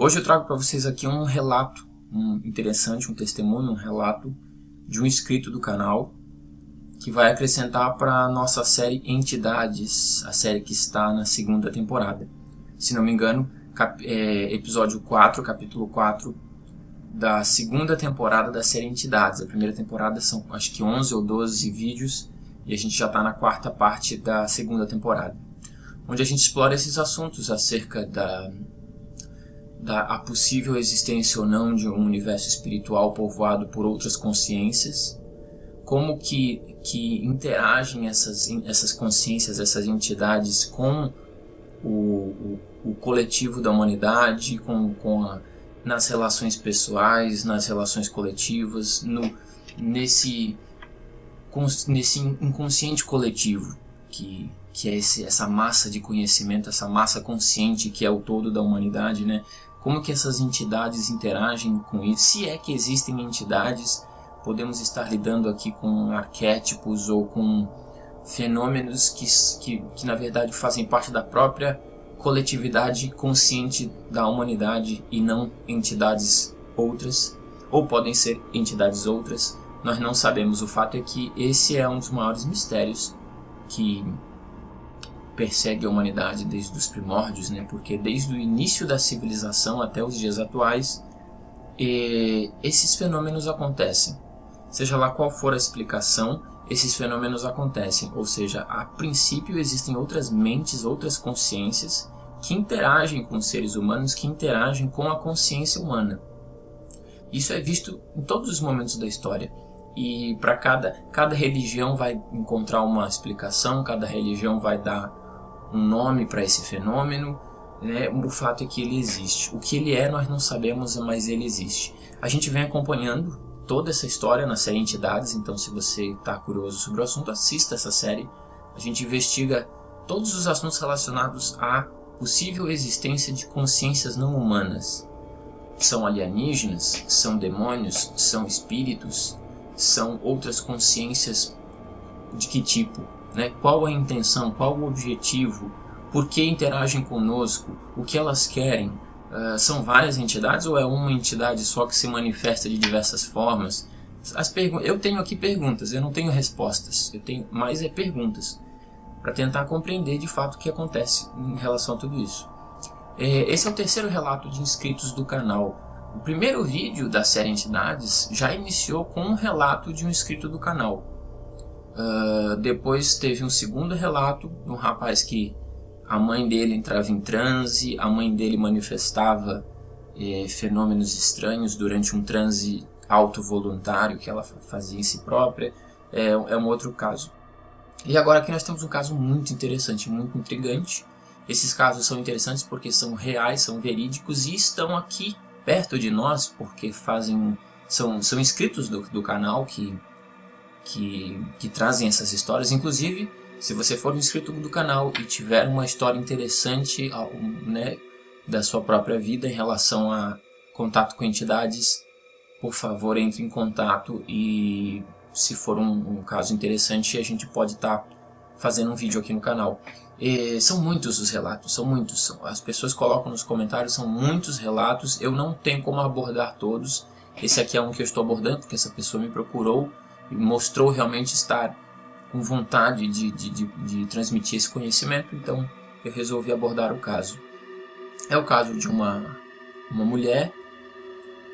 Hoje eu trago para vocês aqui um relato interessante, um testemunho, um relato de um inscrito do canal que vai acrescentar para a nossa série Entidades, a série que está na segunda temporada. Se não me engano, episódio 4, capítulo 4 da segunda temporada da série Entidades. A primeira temporada são acho que 11 ou 12 vídeos e a gente já está na quarta parte da segunda temporada, onde a gente explora esses assuntos acerca da possível existência ou não de um universo espiritual povoado por outras consciências, como que interagem essas consciências, essas entidades com o coletivo da humanidade, nas relações pessoais, nas relações coletivas, nesse inconsciente coletivo que é essa massa de conhecimento, essa massa consciente que é o todo da humanidade, né? Como que essas entidades interagem com isso? Se é que existem entidades, podemos estar lidando aqui com arquétipos ou com fenômenos que na verdade fazem parte da própria coletividade consciente da humanidade e não entidades outras, ou podem ser entidades outras, nós não sabemos. O fato é que esse é um dos maiores mistérios que persegue a humanidade desde os primórdios, né? Porque desde o início da civilização até os dias atuais, esses fenômenos acontecem. Seja lá qual for a explicação, esses fenômenos acontecem. Ou seja, a princípio existem outras mentes, outras consciências que interagem com os seres humanos, que interagem com a consciência humana. Isso é visto em todos os momentos da história. E para cada religião vai encontrar uma explicação, cada religião vai dar um nome para esse fenômeno, né? O fato é que ele existe. O que ele é nós não sabemos, mas ele existe. A gente vem acompanhando toda essa história na série Entidades, então se você está curioso sobre o assunto, assista essa série. A gente investiga todos os assuntos relacionados à possível existência de consciências não humanas. São alienígenas? São demônios? São espíritos? São outras consciências de que tipo? Né? Qual a intenção? Qual o objetivo? Por que interagem conosco? O que elas querem? São várias entidades ou é uma entidade só que se manifesta de diversas formas? Eu tenho aqui perguntas, eu não tenho respostas. Eu tenho mais perguntas para tentar compreender de fato o que acontece em relação a tudo isso. Esse é o terceiro relato de inscritos do canal. O primeiro vídeo da série Entidades já iniciou com um relato de um inscrito do canal. Depois teve um segundo relato de um rapaz que a mãe dele entrava em transe, a mãe dele manifestava fenômenos estranhos durante um transe auto-voluntário que ela fazia em si própria. É um outro caso. E agora aqui nós temos um caso muito interessante, muito intrigante. Esses casos são interessantes porque são reais, são verídicos e estão aqui perto de nós porque são inscritos do canal que trazem essas histórias. Inclusive, se você for um inscrito do canal e tiver uma história interessante, né, da sua própria vida em relação a contato com entidades, por favor, entre em contato e se for um caso interessante, a gente pode estar fazendo um vídeo aqui no canal. São muitos os relatos, são muitos. As pessoas colocam nos comentários, são muitos relatos. Eu não tenho como abordar todos. Esse aqui é um que eu estou abordando, porque essa pessoa me procurou e mostrou realmente estar com vontade de transmitir esse conhecimento, então eu resolvi abordar o caso. É o caso de uma mulher.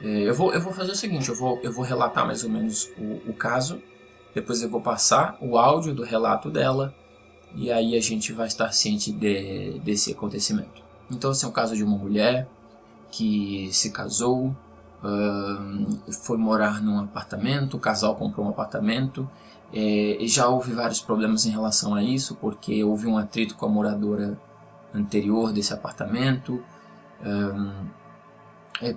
Eu vou fazer o seguinte, eu vou relatar mais ou menos o caso, depois eu vou passar o áudio do relato dela, e aí a gente vai estar ciente desse acontecimento. Então esse é o caso de uma mulher que se casou, foi morar num apartamento, o casal comprou um apartamento, e já houve vários problemas em relação a isso, porque houve um atrito com a moradora anterior desse apartamento,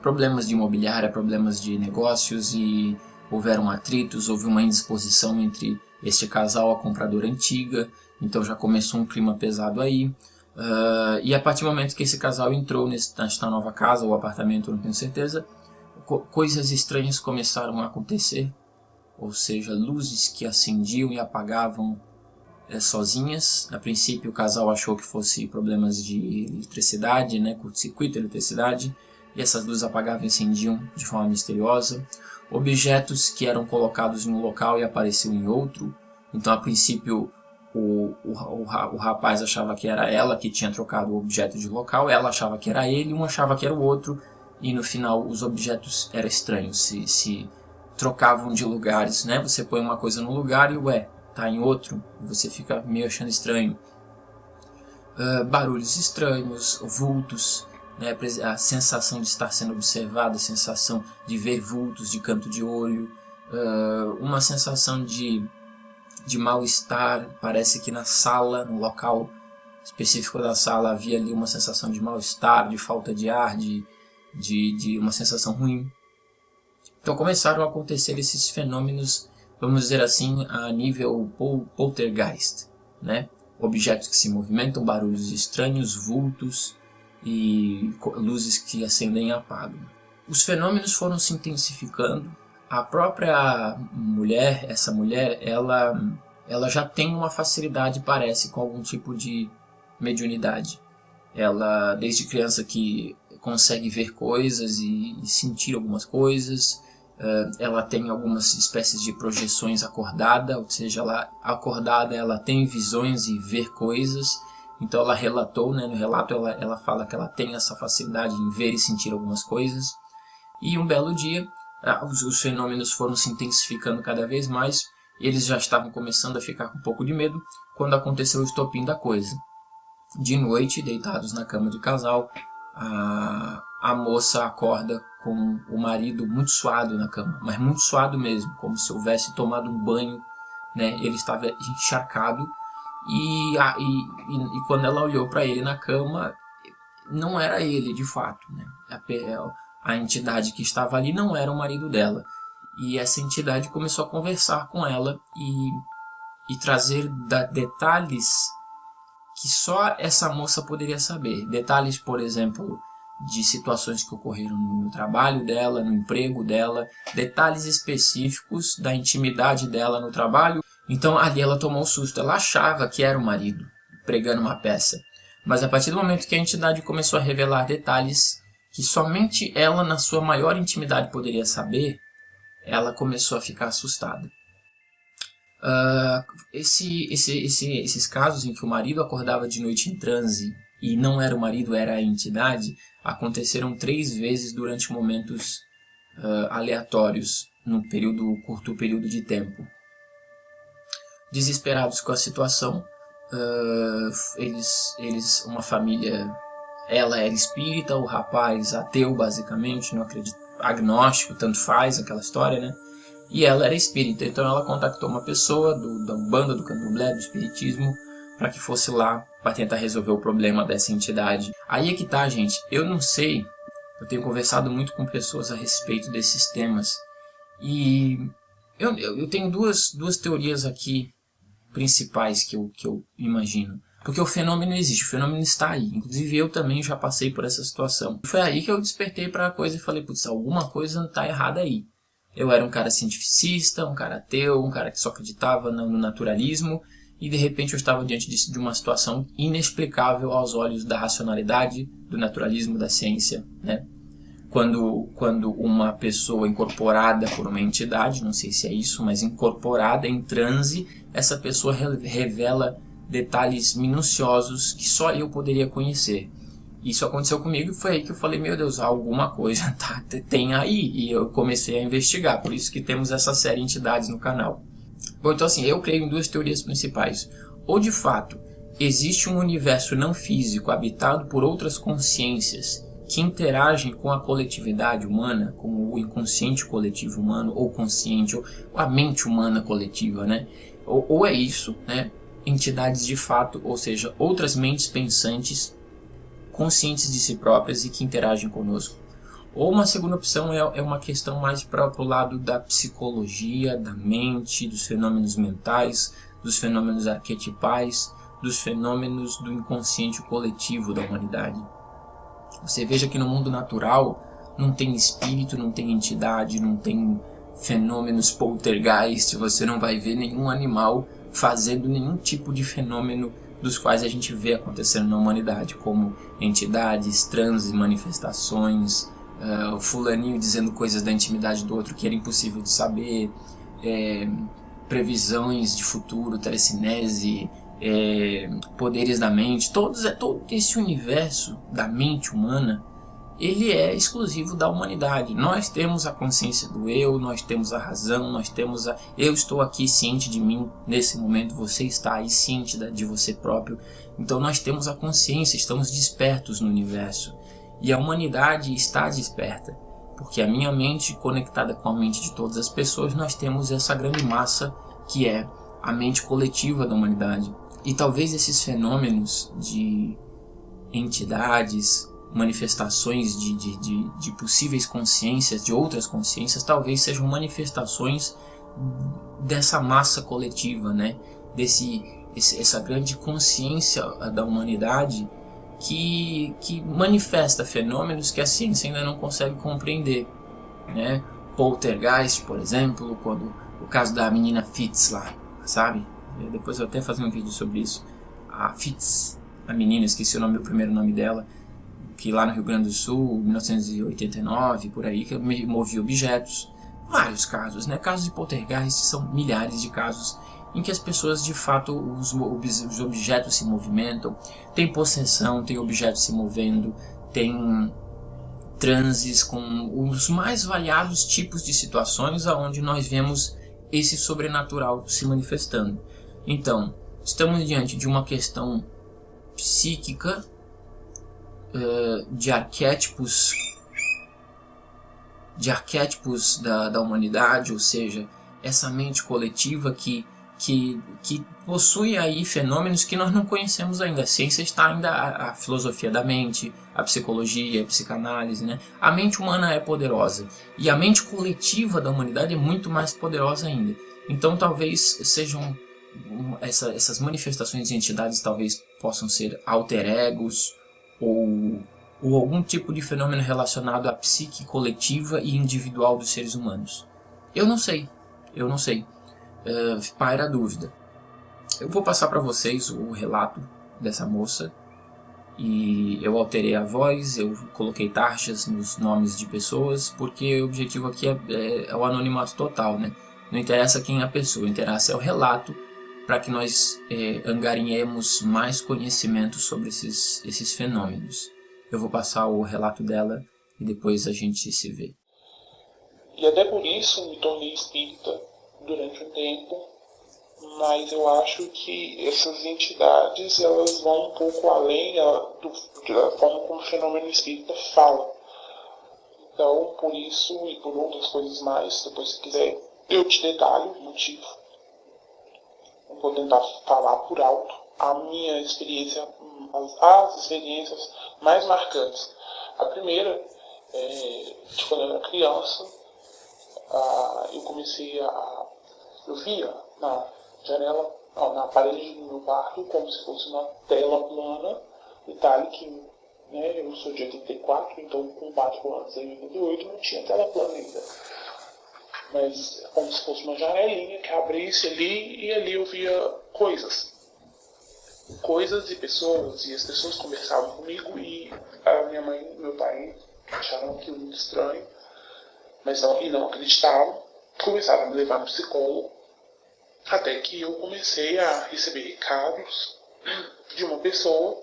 problemas de imobiliária, problemas de negócios, e houveram atritos, houve uma indisposição entre este casal e a compradora antiga, então já começou um clima pesado aí. E a partir do momento que esse casal entrou nesta nova casa ou apartamento, não tenho certeza, coisas estranhas começaram a acontecer, ou seja, luzes que acendiam e apagavam sozinhas. A princípio o casal achou que fosse problemas de eletricidade, né, curto-circuito, eletricidade. e essas luzes apagavam e acendiam de forma misteriosa. Objetos que eram colocados em um local e apareciam em outro. Então, a princípio, o rapaz achava que era ela que tinha trocado o objeto de local, ela achava que era ele, um achava que era o outro, e no final os objetos eram estranhos, se trocavam de lugares, né? Você põe uma coisa num lugar e tá em outro, e você fica meio achando estranho. Barulhos estranhos, vultos, né? A sensação de estar sendo observado, a sensação de ver vultos de canto de olho, uma sensação de mal-estar. Parece que na sala, no local específico da sala, havia ali uma sensação de mal-estar, de falta de ar, de uma sensação ruim. Então começaram a acontecer esses fenômenos, vamos dizer assim, a nível poltergeist, né? Objetos que se movimentam, barulhos estranhos, vultos e luzes que acendem e apagam. Os fenômenos foram se intensificando. A própria mulher, essa mulher, ela já tem uma facilidade, parece, com algum tipo de mediunidade. Ela, desde criança, que consegue ver coisas e sentir algumas coisas. Ela tem algumas espécies de projeções acordada, ou seja, acordada ela tem visões e ver coisas. Então ela relatou, né, no relato ela fala que ela tem essa facilidade em ver e sentir algumas coisas. E um belo dia, os fenômenos foram se intensificando cada vez mais. Eles já estavam começando a ficar com um pouco de medo quando aconteceu o estopim da coisa. De noite, deitados na cama de casal, a moça acorda com o marido muito suado na cama, mas muito suado mesmo, como se houvesse tomado um banho, né? Ele estava encharcado e quando ela olhou para ele na cama, não era ele de fato, né? A entidade que estava ali não era o marido dela, e essa entidade começou a conversar com ela e trazer detalhes que só essa moça poderia saber. Detalhes, por exemplo, de situações que ocorreram no trabalho dela, no emprego dela, detalhes específicos da intimidade dela no trabalho. Então ali ela tomou um susto, ela achava que era o marido pregando uma peça. Mas a partir do momento que a entidade começou a revelar detalhes que somente ela, na sua maior intimidade, poderia saber, ela começou a ficar assustada. Esses casos em que o marido acordava de noite em transe e não era o marido, era a entidade, aconteceram 3 vezes durante momentos aleatórios, num curto período de tempo. Desesperados com a situação, uma família, ela era espírita, o rapaz ateu basicamente, não acredita, agnóstico, tanto faz aquela história, né? E ela era espírita, então ela contactou uma pessoa da Umbanda, do Candomblé, do Espiritismo, para que fosse lá para tentar resolver o problema dessa entidade. Aí é que tá, gente, eu não sei, eu tenho conversado muito com pessoas a respeito desses temas, e eu tenho duas teorias aqui principais que eu imagino. Porque o fenômeno existe, o fenômeno está aí. Inclusive eu também já passei por essa situação. Foi aí que eu despertei para a coisa e falei, putz, alguma coisa não está errada aí. Eu era um cara cientificista, um cara ateu, um cara que só acreditava no naturalismo, e de repente eu estava diante de uma situação inexplicável aos olhos da racionalidade, do naturalismo, da ciência, né? Quando uma pessoa incorporada por uma entidade, não sei se é isso, mas incorporada em transe, essa pessoa revela detalhes minuciosos que só eu poderia conhecer. Isso aconteceu comigo e foi aí que eu falei, meu Deus, alguma coisa tem aí, e eu comecei a investigar, por isso que temos essa série de entidades no canal. Bom, então assim, eu creio em 2 teorias principais. Ou de fato, existe um universo não físico habitado por outras consciências que interagem com a coletividade humana, com o inconsciente coletivo humano, ou consciente, ou a mente humana coletiva, né? Ou é isso, né? Entidades de fato, ou seja, outras mentes pensantes, conscientes de si próprias e que interagem conosco. Ou uma segunda opção é uma questão mais para o lado da psicologia, da mente, dos fenômenos mentais, dos fenômenos arquetipais, dos fenômenos do inconsciente coletivo da humanidade. Você veja que no mundo natural não tem espírito, não tem entidade, não tem fenômenos poltergeist, você não vai ver nenhum animal fazendo nenhum tipo de fenômeno dos quais a gente vê acontecendo na humanidade, como entidades, transes, manifestações, o fulaninho dizendo coisas da intimidade do outro que era impossível de saber, previsões de futuro, telecinese, poderes da mente, todo esse universo da mente humana, ele é exclusivo da humanidade. Nós temos a consciência do eu, nós temos a razão, nós temos eu estou aqui ciente de mim nesse momento, você está aí ciente de você próprio. Então nós temos a consciência, estamos despertos no universo. E a humanidade está desperta, porque a minha mente conectada com a mente de todas as pessoas, nós temos essa grande massa que é a mente coletiva da humanidade. E talvez esses fenômenos de entidades, manifestações de possíveis consciências, de outras consciências, talvez sejam manifestações dessa massa coletiva, né? Essa grande consciência da humanidade que manifesta fenômenos que a ciência ainda não consegue compreender, né? Poltergeist, por exemplo, quando o caso da menina Fitz lá, sabe? Depois eu até fazer um vídeo sobre isso. A Fitz, a menina, esqueci o primeiro nome dela, que lá no Rio Grande do Sul, 1989, por aí, que movia objetos. Vários casos, né? Casos de poltergeist são milhares de casos em que as pessoas, de fato, os objetos se movimentam, tem possessão, tem objetos se movendo, tem transes com os mais variados tipos de situações onde nós vemos esse sobrenatural se manifestando. Então, estamos diante de uma questão psíquica, de arquétipos da humanidade, ou seja, essa mente coletiva que possui aí fenômenos que nós não conhecemos ainda. A ciência está ainda, a filosofia da mente, a psicologia, a psicanálise, né? A mente humana é poderosa e a mente coletiva da humanidade é muito mais poderosa ainda. Então talvez sejam essas manifestações de entidades, talvez possam ser alter egos ou algum tipo de fenômeno relacionado à psique coletiva e individual dos seres humanos. Eu não sei. Paira a dúvida. Eu vou passar para vocês o relato dessa moça, e eu alterei a voz, eu coloquei taxas nos nomes de pessoas, porque o objetivo aqui é o anonimato total, né? Não interessa quem é a pessoa, interessa é o relato, para que nós angariemos mais conhecimento sobre esses fenômenos. Eu vou passar o relato dela e depois a gente se vê. E até por isso me tornei espírita durante um tempo, mas eu acho que essas entidades elas vão um pouco além da forma como o fenômeno espírita fala. Então, por isso e por outras coisas mais, depois se quiser eu te detalho o motivo. Eu vou tentar falar por alto a minha experiência, as experiências mais marcantes. A primeira, de quando eu era criança, eu via na janela, na parede do meu quarto, como se fosse uma tela plana. Detalhe que, né, eu sou de 84, então com 4 anos em 88 não tinha tela plana ainda. Mas como se fosse uma janelinha que abrisse ali, e ali eu via coisas e pessoas, e as pessoas conversavam comigo, e a minha mãe e meu pai acharam aquilo muito estranho, mas não acreditavam. Começaram a me levar no psicólogo, até que eu comecei a receber recados de uma pessoa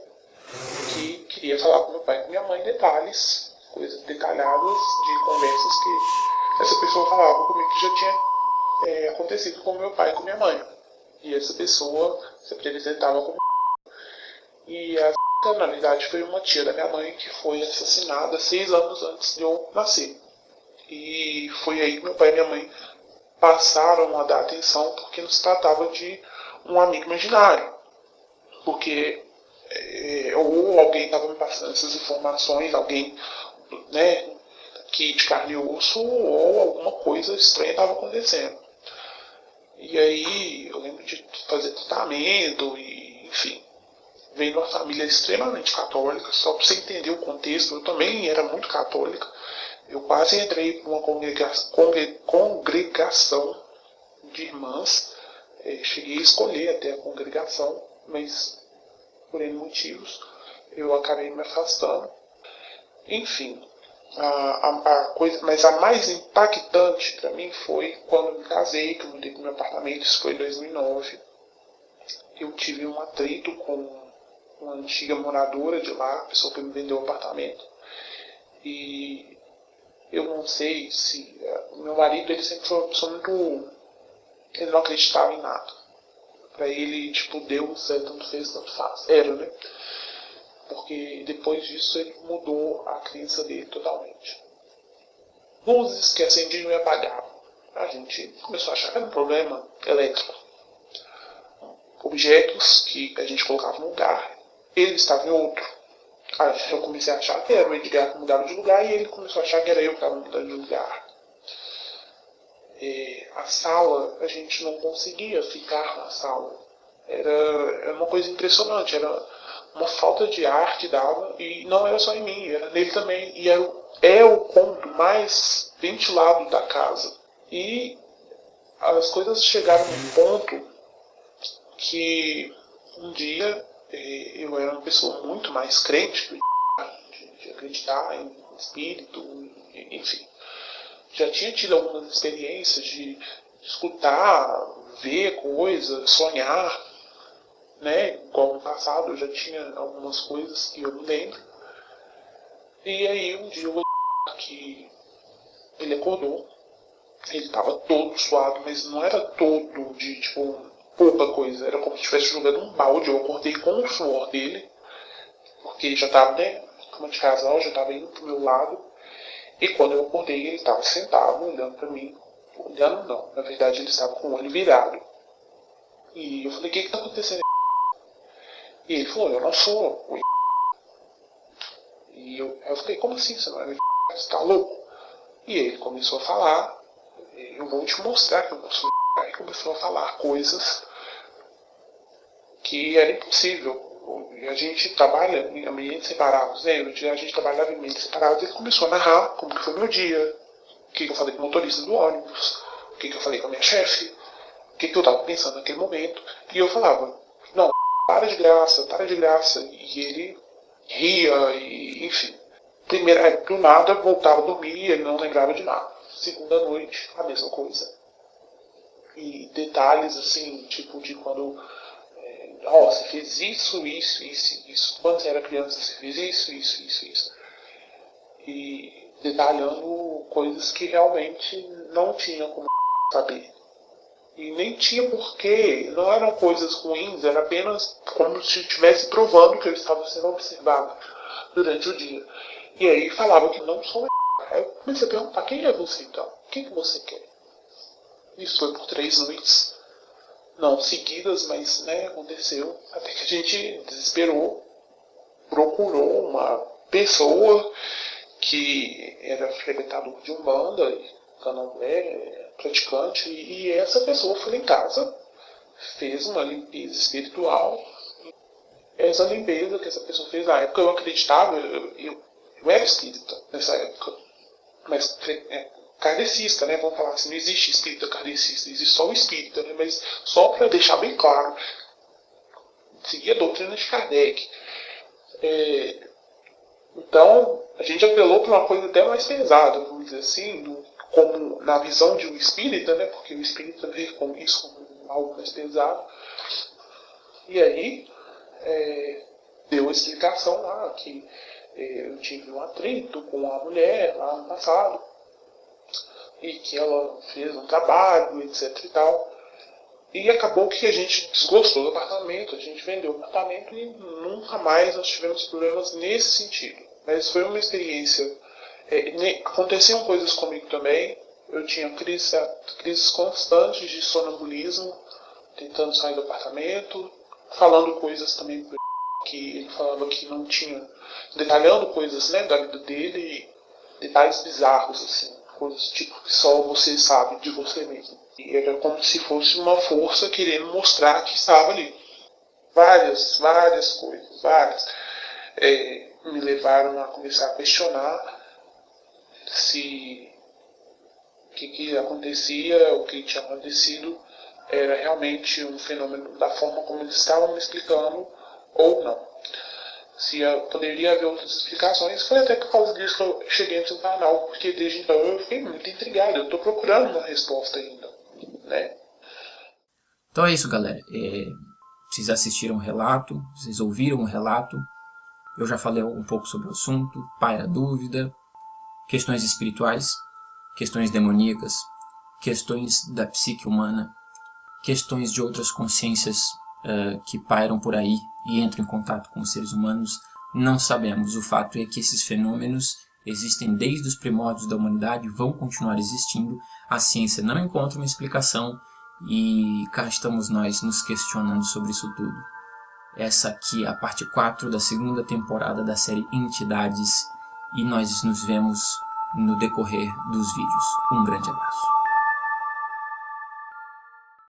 que queria falar com meu pai e com minha mãe detalhes, coisas detalhadas de conversas que essa pessoa falava comigo que já tinha acontecido com meu pai e com minha mãe. E essa pessoa se apresentava como... E na verdade foi uma tia da minha mãe que foi assassinada 6 anos antes de eu nascer. E foi aí que meu pai e minha mãe passaram a dar atenção, porque não se tratava de um amigo imaginário. Porque ou alguém estava me passando essas informações, alguém, né, que de carne e osso, ou alguma coisa estranha estava acontecendo. E aí eu lembro de fazer tratamento, e enfim, veio de uma família extremamente católica. Só para você entender o contexto, eu também era muito católica. Eu quase entrei para uma congregação de irmãs, cheguei a escolher até a congregação, mas por N motivos eu acabei me afastando. Enfim, A coisa, mas a mais impactante para mim foi quando eu me casei, que eu mudei para o meu apartamento, isso foi em 2009. Eu tive um atrito com uma antiga moradora de lá, a pessoa que me vendeu o apartamento. E eu não sei se... o meu marido, ele sempre foi uma pessoa muito... ele não acreditava em nada. Pra ele, tipo, Deus tanto fez, tanto faz. Era, né? Porque depois disso ele mudou a crença dele totalmente. Luzes que acendiam e apagavam. A gente começou a achar que era um problema elétrico. Objetos que a gente colocava num lugar, ele estava em outro. Aí eu comecei a achar que era o Edgar que mudava de lugar e ele começou a achar que era eu que estava mudando de lugar. A sala, a gente não conseguia ficar na sala. Era uma coisa impressionante, era uma falta de ar que dava, e não era só em mim, era nele também. E é o ponto mais ventilado da casa. E as coisas chegaram num ponto que um dia eu era uma pessoa muito mais crente, de acreditar em espírito, enfim. Já tinha tido algumas experiências de escutar, ver coisas, sonhar, né? Igual no passado eu já tinha algumas coisas que eu me lembro. E aí um dia que ele acordou, ele estava todo suado, mas não era todo de tipo pouca coisa, era como se estivesse jogando um balde. Eu acordei com o suor dele, porque já estava, né, cama de casal, já estava indo pro meu lado. E quando eu acordei, ele estava sentado, olhando para mim. Olhando não, na verdade ele estava com o olho virado. E eu falei, o que está acontecendo? E ele falou, eu não sou o... E eu falei, como assim você não é o... Você está louco? E ele começou a falar, eu vou te mostrar que eu não sou o... Aí começou a falar coisas que era impossível. A gente trabalha em ambientes separados, né? A gente trabalhava em ambientes separados. Ele começou a narrar como que foi meu dia, o que eu falei com o motorista do ônibus, o que eu falei com a minha chefe, o que eu estava pensando naquele momento. E eu falava, não, para de graça, para de graça. E ele ria, e enfim. Primeira, do nada, voltava a dormir e ele não lembrava de nada. Segunda noite, a mesma coisa. E detalhes assim, tipo de quando... você fez isso, isso, isso, isso. Quando você era criança, você fez isso, isso, isso, isso. E detalhando coisas que realmente não tinha como saber. E nem tinha porquê. Não eram coisas ruins, era apenas como se estivesse provando que eu estava sendo observado durante o dia. E aí falava que não sou. Aí eu comecei a perguntar, quem é você então? O que você quer? Isso foi por 3 noites. Não seguidas, mas né, aconteceu. Até que a gente desesperou, procurou uma pessoa que era frequentador de Umbanda, candomblé, praticante, e essa pessoa foi em casa, fez uma limpeza espiritual. Essa limpeza que essa pessoa fez na época, eu acreditava, eu era espírita nessa época, mas kardecista, né? Vamos falar assim, não existe espírita kardecista, existe só o espírita, né? Mas só para deixar bem claro, seguir a doutrina de Kardec. Então, a gente apelou para uma coisa até mais pesada, vamos dizer assim, como na visão de um espírita, né? Porque o espírita vê com isso como algo mais pesado. E aí, deu a explicação lá que eu tive um atrito com uma mulher lá no passado, e que ela fez um trabalho, etc e tal. E acabou que a gente desgostou do apartamento, a gente vendeu o apartamento e nunca mais nós tivemos problemas nesse sentido. Mas foi uma experiência. Aconteciam coisas comigo também. Eu tinha crises constantes de sonambulismo, tentando sair do apartamento, falando coisas também que ele falava que não tinha, detalhando coisas, né, da vida dele, detalhes bizarros, assim, coisas tipo que só você sabe de você mesmo. E era como se fosse uma força querendo mostrar que estava ali. Várias coisas, várias. Me levaram a começar a questionar se o que acontecia, o que tinha acontecido era realmente um fenômeno da forma como eles estavam me explicando ou não. poderia haver outras explicações. Foi até por causa disso que eu cheguei no seu canal, porque desde então eu fiquei muito intrigado, eu estou procurando uma resposta ainda, né? Então é isso, galera. Vocês assistiram o relato, vocês ouviram o relato, eu já falei um pouco sobre o assunto, paira dúvida, questões espirituais, questões demoníacas, questões da psique humana, questões de outras consciências que pairam por aí e entram em contato com os seres humanos, não sabemos. O fato é que esses fenômenos existem desde os primórdios da humanidade, vão continuar existindo, a ciência não encontra uma explicação e cá estamos nós nos questionando sobre isso tudo. Essa aqui é a parte 4 da segunda temporada da série Entidades e nós nos vemos no decorrer dos vídeos. Um grande abraço.